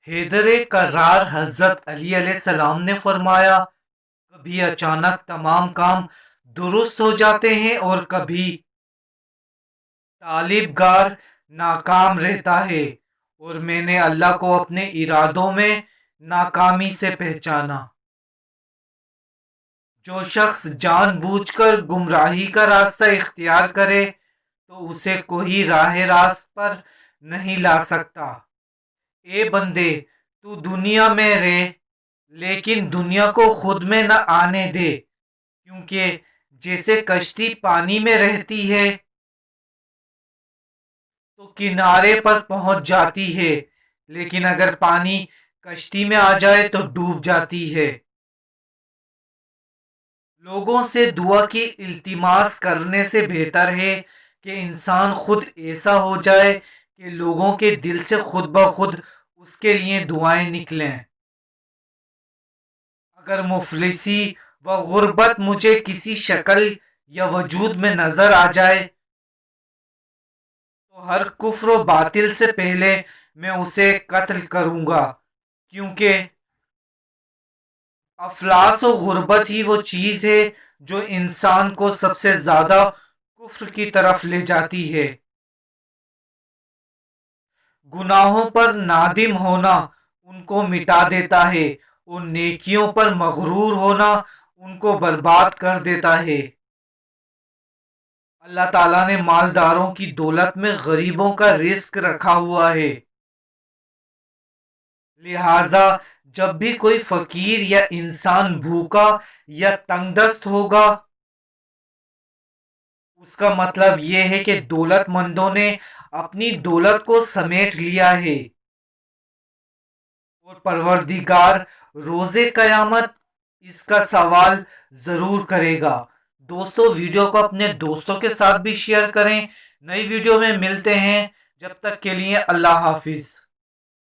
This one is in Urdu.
حیدر کرار حضرت علی علیہ السلام نے فرمایا، کبھی اچانک تمام کام درست ہو جاتے ہیں اور کبھی طالب گار ناکام رہتا ہے، اور میں نے اللہ کو اپنے ارادوں میں ناکامی سے پہچانا۔ جو شخص جان بوجھ کر گمراہی کا راستہ اختیار کرے تو اسے کوئی راہ راست پر نہیں لا سکتا۔ اے بندے، تو دنیا میں رہ، لیکن دنیا کو خود میں نہ آنے دے، کیونکہ جیسے کشتی پانی میں رہتی ہے تو کنارے پر پہنچ جاتی ہے، لیکن اگر پانی کشتی میں آ جائے تو ڈوب جاتی ہے۔ لوگوں سے دعا کی التماس کرنے سے بہتر ہے کہ انسان خود ایسا ہو جائے کہ لوگوں کے دل سے خود بخود اس کے لیے دعائیں نکلیں۔ اگر مفلسی و غربت مجھے کسی شکل یا وجود میں نظر آ جائے تو ہر کفر و باطل سے پہلے میں اسے قتل کروں گا، کیونکہ افلاس و غربت ہی وہ چیز ہے جو انسان کو سب سے زیادہ کفر کی طرف لے جاتی ہے۔ گناہوں پر نادم ہونا ان کو مٹا دیتا ہے اور نیکیوں پر مغرور ہونا ان کو برباد کر دیتا ہے۔ اللہ تعالیٰ نے مالداروں کی دولت میں غریبوں کا رزق رکھا ہوا ہے، لہذا جب بھی کوئی فقیر یا انسان بھوکا یا تنگ دست ہوگا، اس کا مطلب یہ ہے کہ دولت مندوں نے اپنی دولت کو سمیٹ لیا ہے، اور پروردگار روز قیامت اس کا سوال ضرور کرے گا۔ دوستو، ویڈیو کو اپنے دوستوں کے ساتھ بھی شیئر کریں۔ نئی ویڈیو میں ملتے ہیں، جب تک کے لیے اللہ حافظ۔